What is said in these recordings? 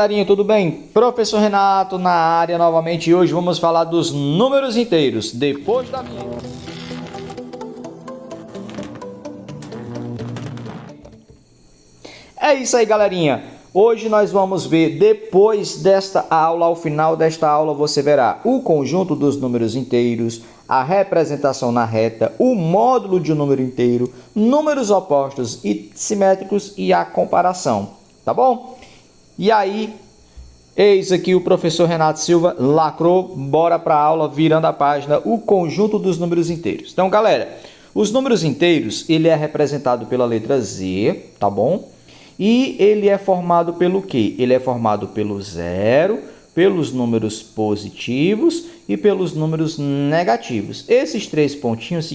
Galerinha, tudo bem? Professor Renato na área novamente e hoje vamos falar dos números inteiros depois da vinheta. É isso aí, galerinha. Hoje nós vamos ver, depois desta aula, ao final desta aula, você verá o conjunto dos números inteiros, a representação na reta, o módulo de um número inteiro, números opostos e simétricos e a comparação, tá bom? E aí, eis aqui o professor Renato Silva, lacrou, bora para a aula, virando a página, o conjunto dos números inteiros. Então, galera, os números inteiros, ele é representado pela letra Z, tá bom? E ele é formado pelo quê? Ele é formado pelo zero, pelos números positivos e pelos números negativos. Esses três pontinhos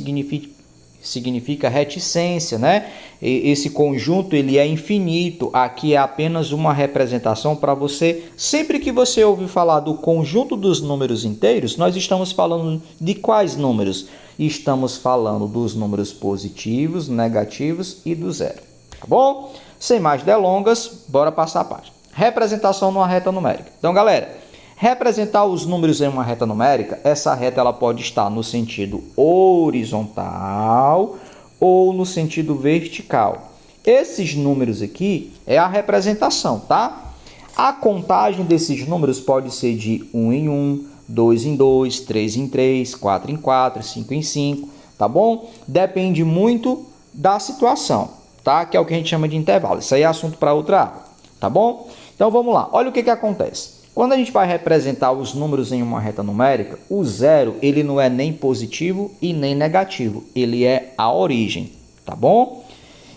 significa reticência, né? Esse conjunto ele é infinito. Aqui é apenas uma representação para você. Sempre que você ouvir falar do conjunto dos números inteiros, nós estamos falando de quais números? Estamos falando dos números positivos, negativos e do zero. Tá bom? Sem mais delongas, bora passar a página. Representação numa reta numérica. Então, galera, representar os números em uma reta numérica, essa reta ela pode estar no sentido horizontal ou no sentido vertical. Esses números aqui é a representação, tá? A contagem desses números pode ser de 1 em 1, 2 em 2, 3 em 3, 4 em 4, 5 em 5, tá bom? Depende muito da situação, tá? Que é o que a gente chama de intervalo. Isso aí é assunto para outra aula, tá bom? Então vamos lá. Olha o que acontece. Quando a gente vai representar os números em uma reta numérica, o zero ele não é nem positivo e nem negativo. Ele é a origem, tá bom?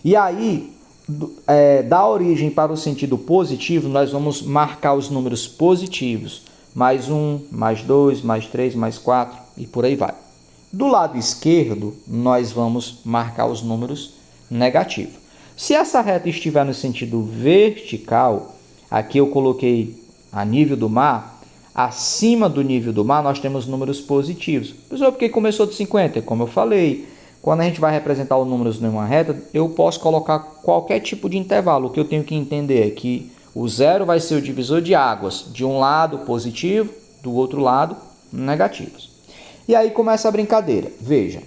E aí, da origem para o sentido positivo, nós vamos marcar os números positivos. Mais 1, mais 2, mais 3, mais 4 e por aí vai. Do lado esquerdo, nós vamos marcar os números negativos. Se essa reta estiver no sentido vertical, aqui eu coloquei a nível do mar, acima do nível do mar nós temos números positivos. Pessoal, por que começou de 50? Como eu falei, quando a gente vai representar os números em uma reta, eu posso colocar qualquer tipo de intervalo. O que eu tenho que entender é que o zero vai ser o divisor de águas, de um lado positivo, do outro lado negativos. E aí começa a brincadeira. Veja,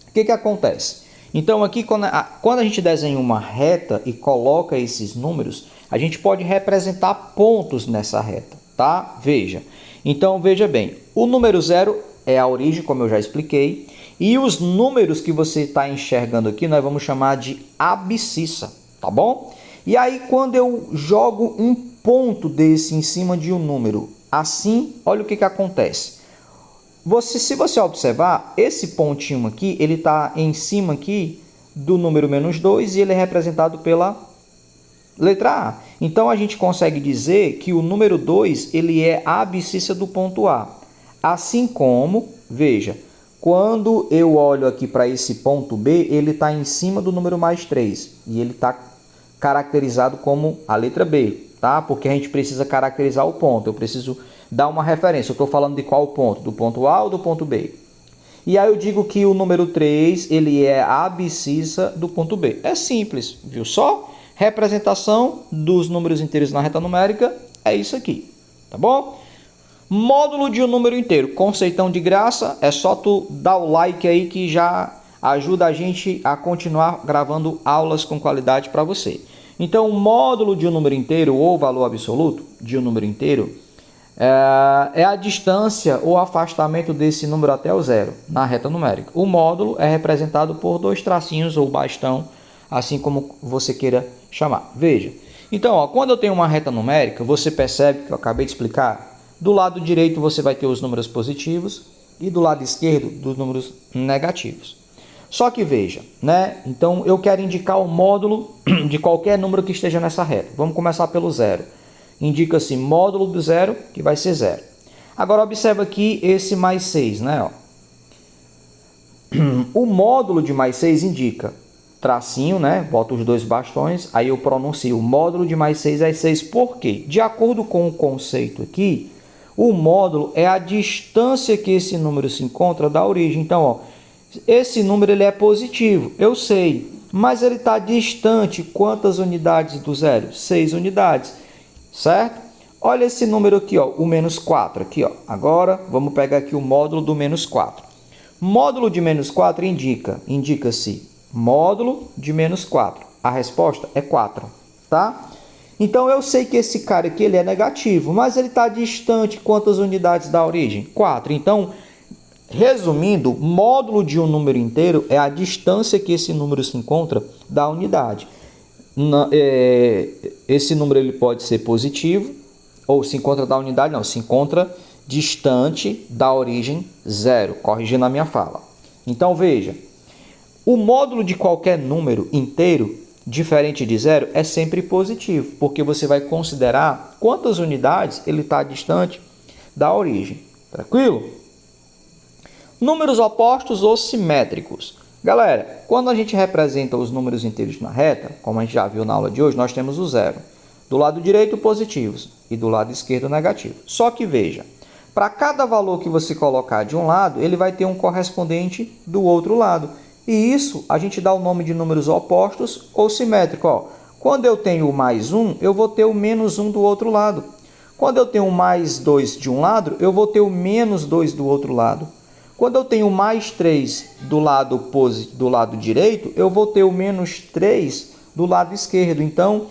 o que acontece? Então aqui quando a gente desenha uma reta e coloca esses números, a gente pode representar pontos nessa reta, tá? Veja. Então veja bem, o número 0 é a origem, como eu já expliquei, e os números que você está enxergando aqui nós vamos chamar de abscissa, tá bom? E aí quando eu jogo um ponto desse em cima de um número, assim, olha o que acontece. Se você observar, esse pontinho aqui, ele está em cima aqui do número menos 2 e ele é representado pela letra A. Então, a gente consegue dizer que o número 2 ele é a abscissa do ponto A. Assim como, veja, quando eu olho aqui para esse ponto B, ele está em cima do número mais 3 e ele está caracterizado como a letra B, tá? Porque a gente precisa caracterizar o ponto, eu preciso dar uma referência. Eu estou falando de qual ponto? Do ponto A ou do ponto B? E aí eu digo que o número 3 ele é a abscissa do ponto B. É simples, viu só? Representação dos números inteiros na reta numérica é isso aqui, tá bom? Módulo de um número inteiro, conceitão de graça, é só tu dar o like aí que já ajuda a gente a continuar gravando aulas com qualidade para você. Então, o módulo de um número inteiro ou valor absoluto de um número inteiro é a distância ou afastamento desse número até o zero na reta numérica. O módulo é representado por dois tracinhos ou bastão, assim como você queira chamar. Veja, então, ó, quando eu tenho uma reta numérica, você percebe que eu acabei de explicar, do lado direito você vai ter os números positivos e do lado esquerdo dos números negativos. Só que veja, né? Então eu quero indicar o módulo de qualquer número que esteja nessa reta. Vamos começar pelo zero. Indica-se módulo do zero, que vai ser zero. Agora observa aqui esse mais 6, né? Ó. O módulo de mais 6 indica tracinho, né? Boto os dois bastões, aí eu pronuncio o módulo de mais 6 é 6. Por quê? De acordo com o conceito aqui, o módulo é a distância que esse número se encontra da origem. Então, ó, esse número ele é positivo, eu sei, mas ele está distante quantas unidades do zero? 6 unidades. certo? Olha esse número aqui, ó, o menos 4 aqui, ó. Agora, vamos pegar aqui o módulo do menos 4. Módulo de menos 4 indica-se módulo de menos 4. A resposta é 4, tá? Então, eu sei que esse cara aqui ele é negativo, mas ele está distante quantas unidades da origem? 4. Então, resumindo, módulo de um número inteiro é a distância que esse número se encontra da unidade. Esse número ele pode ser positivo, ou se encontra da unidade, não, se encontra distante da origem 0, corrigindo a minha fala. Então, veja, o módulo de qualquer número inteiro, diferente de 0, é sempre positivo, porque você vai considerar quantas unidades ele está distante da origem. Tranquilo? Números opostos ou simétricos. Galera, quando a gente representa os números inteiros na reta, como a gente já viu na aula de hoje, nós temos o 0. Do lado direito, positivos, e do lado esquerdo, negativo. Só que veja, para cada valor que você colocar de um lado, ele vai ter um correspondente do outro lado. E isso a gente dá o nome de números opostos ou simétricos. Ó, quando eu tenho o mais 1, eu vou ter o menos 1 do outro lado. Quando eu tenho o mais 2 de um lado, eu vou ter o menos 2 do outro lado. Quando eu tenho mais 3 do lado direito, eu vou ter o menos 3 do lado esquerdo. Então,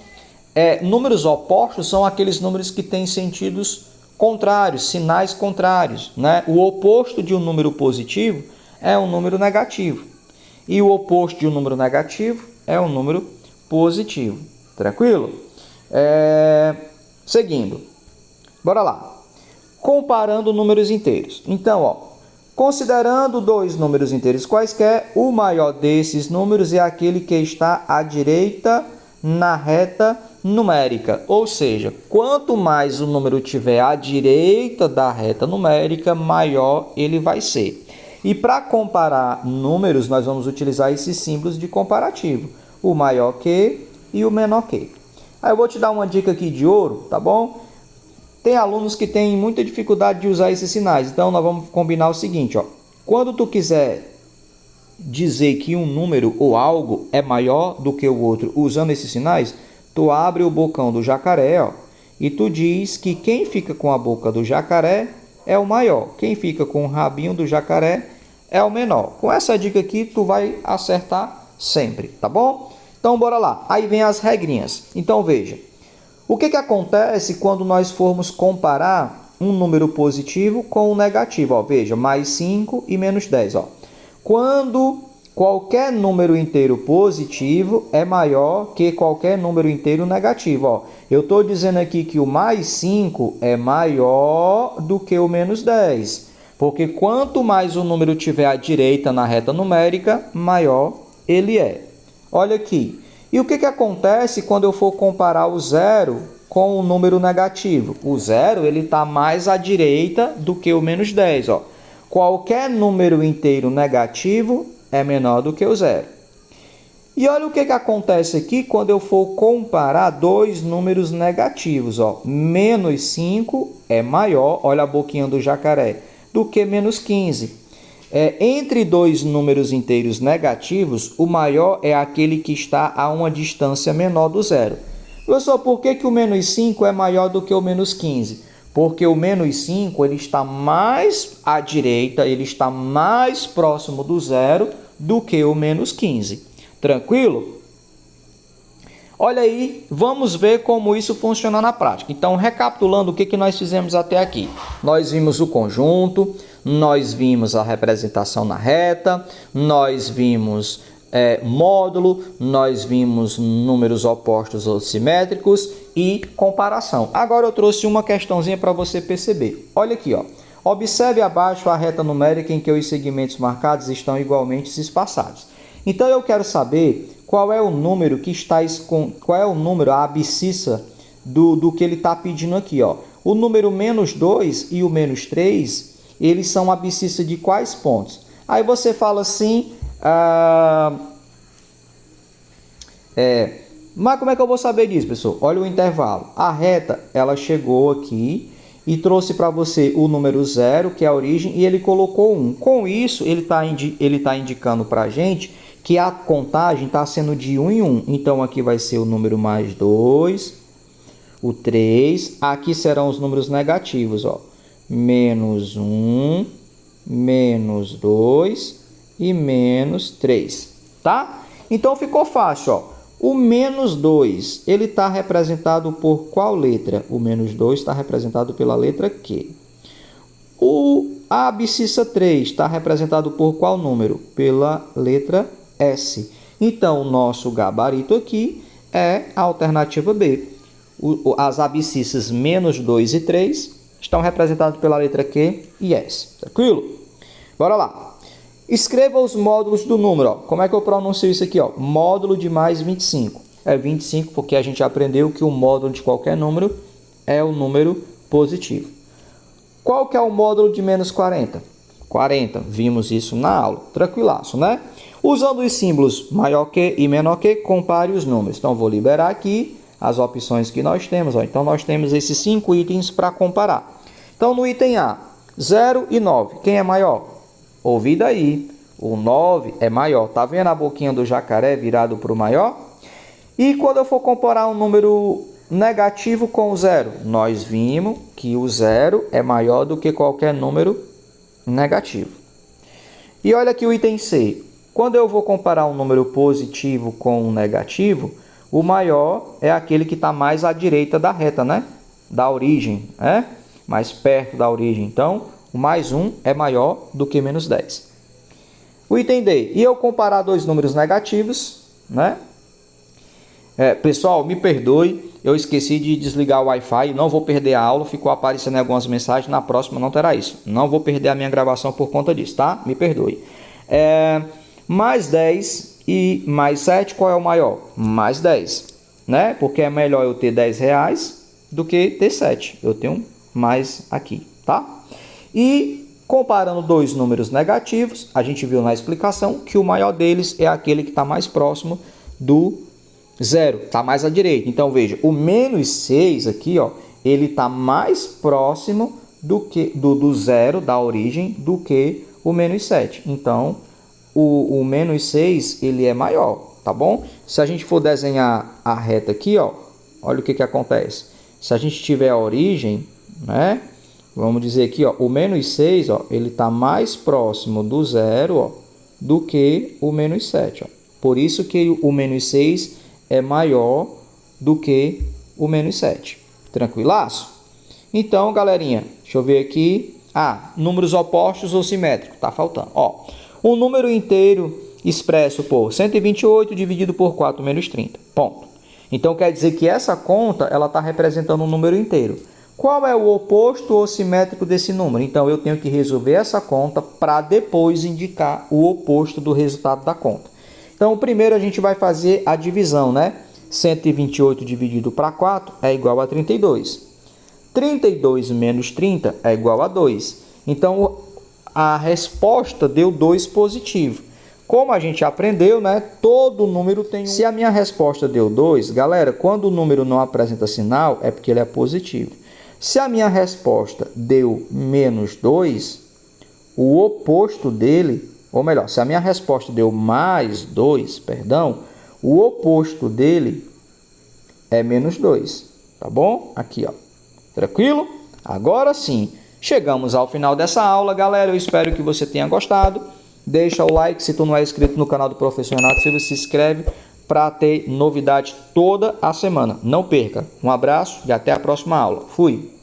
números opostos são aqueles números que têm sentidos contrários, sinais contrários, né? O oposto de um número positivo é um número negativo. E o oposto de um número negativo é um número positivo. Tranquilo? Seguindo. Bora lá. Comparando números inteiros. Então, ó, considerando dois números inteiros quaisquer, o maior desses números é aquele que está à direita na reta numérica. Ou seja, quanto mais o número tiver à direita da reta numérica, maior ele vai ser. E para comparar números, nós vamos utilizar esses símbolos de comparativo. O maior que e o menor que. Aí eu vou te dar uma dica aqui de ouro, tá bom? Tem alunos que têm muita dificuldade de usar esses sinais. Então, nós vamos combinar o seguinte, ó. Quando tu quiser dizer que um número ou algo é maior do que o outro usando esses sinais, tu abre o bocão do jacaré, ó, e tu diz que quem fica com a boca do jacaré é o maior. Quem fica com o rabinho do jacaré é o menor. Com essa dica aqui, tu vai acertar sempre, tá bom? Então, bora lá. Aí vem as regrinhas. Então, veja. O que acontece quando nós formos comparar um número positivo com um negativo? Ó, veja, mais 5 e menos 10. Ó. Quando qualquer número inteiro positivo é maior que qualquer número inteiro negativo. Ó. Eu estou dizendo aqui que o mais 5 é maior do que o menos 10. Porque quanto mais o número tiver à direita na reta numérica, maior ele é. Olha aqui. E o que acontece quando eu for comparar o 0 com o número negativo? O 0 está mais à direita do que o menos 10. Ó. Qualquer número inteiro negativo é menor do que o 0. E olha o que acontece aqui quando eu for comparar dois números negativos. Ó. Menos 5 é maior, olha a boquinha do jacaré, do que menos 15. Entre dois números inteiros negativos, o maior é aquele que está a uma distância menor do 0. Professor, por que o menos 5 é maior do que o menos 15? Porque o menos 5 ele está mais à direita, ele está mais próximo do 0 do que o menos 15. Tranquilo? Olha aí, vamos ver como isso funciona na prática. Então, recapitulando o que nós fizemos até aqui. Nós vimos o conjunto, nós vimos a representação na reta, nós vimos módulo, nós vimos números opostos ou simétricos e comparação. Agora eu trouxe uma questãozinha para você perceber. Olha aqui, ó. Observe abaixo a reta numérica em que os segmentos marcados estão igualmente espaçados. Então eu quero saber qual é o número que está qual é o número, a abscissa do que ele está pedindo aqui, ó. O número menos 2 e o menos 3, eles são abscissa de quais pontos? Aí você fala assim, mas como é que eu vou saber disso, pessoal? Olha o intervalo. A reta, ela chegou aqui e trouxe para você o número 0, que é a origem, e ele colocou 1. Com isso, ele tá indicando para a gente que a contagem está sendo de 1 em 1. Então, aqui vai ser o número mais 2, o 3. Aqui serão os números negativos, ó. Menos 1, menos 2 e menos 3, tá? Então ficou fácil, ó. O menos 2, ele está representado por qual letra? O menos 2 está representado pela letra Q. A abscissa 3 está representado por qual número? Pela letra S. Então, o nosso gabarito aqui é a alternativa B. As abscissas menos 2 e 3 estão representadas pela letra Q e S. Tranquilo? Bora lá. Escreva os módulos do número. Ó. Como é que eu pronuncio isso aqui? Ó? Módulo de mais 25. É 25 porque a gente aprendeu que o módulo de qualquer número é o número positivo. Qual que é o módulo de menos 40? 40. Vimos isso na aula. Tranquilaço, né? Usando os símbolos maior que e menor que, compare os números. Então, vou liberar aqui as opções que nós temos. Ó. Então, nós temos esses 5 itens para comparar. Então, no item A, 0 e 9. Quem é maior? Ouvi daí. O 9 é maior. Tá vendo a boquinha do jacaré virado para o maior? E quando eu for comparar um número negativo com o 0, nós vimos que o 0 é maior do que qualquer número negativo. E olha aqui o item C. Quando eu vou comparar um número positivo com um negativo, o maior é aquele que está mais à direita da reta, né? Da origem, né? Mais perto da origem. Então, o mais 1 é maior do que menos 10. O item D. E eu comparar dois números negativos, né? Pessoal, me perdoe, eu esqueci de desligar o Wi-Fi, não vou perder a aula, ficou aparecendo algumas mensagens, na próxima não terá isso. Não vou perder a minha gravação por conta disso, tá? Me perdoe. Mais 10 e mais 7, qual é o maior? Mais 10, né? Porque é melhor eu ter 10 reais do que ter 7. Eu tenho mais aqui, tá? E comparando dois números negativos, a gente viu na explicação que o maior deles é aquele que está mais próximo do 0, está mais à direita. Então, veja, o menos 6 aqui, ó, ele está mais próximo do 0, da origem, do que o menos 7. Então, o menos 6, ele é maior, tá bom? Se a gente for desenhar a reta aqui, ó, olha o que acontece. Se a gente tiver a origem, né? Vamos dizer aqui, ó, o menos 6, ó, ele está mais próximo do 0, ó, do que o menos 7. Ó. Por isso que o menos 6 é maior do que o menos 7. Tranquilaço? Então, galerinha, deixa eu ver aqui. Números opostos ou simétricos. Tá faltando. Ó, um número inteiro expresso por 128 dividido por 4 menos 30. Ponto. Então, quer dizer que essa conta ela está representando um número inteiro. Qual é o oposto ou simétrico desse número? Então, eu tenho que resolver essa conta para depois indicar o oposto do resultado da conta. Então, primeiro a gente vai fazer a divisão, né? 128 dividido para 4 é igual a 32. 32 menos 30 é igual a 2. Então, a resposta deu 2 positivo. Como a gente aprendeu, né? Todo número tem um. Se a minha resposta deu 2, galera, quando o número não apresenta sinal, é porque ele é positivo. Se a minha resposta deu menos 2, o oposto dele, ou melhor, se a minha resposta deu mais 2, perdão, o oposto dele é menos 2, tá bom? Aqui, ó. Tranquilo? Agora sim, chegamos ao final dessa aula, galera. Eu espero que você tenha gostado. Deixa o like se tu não é inscrito no canal do Professor Renato, se você se inscreve para ter novidade toda a semana. Não perca. Um abraço e até a próxima aula. Fui!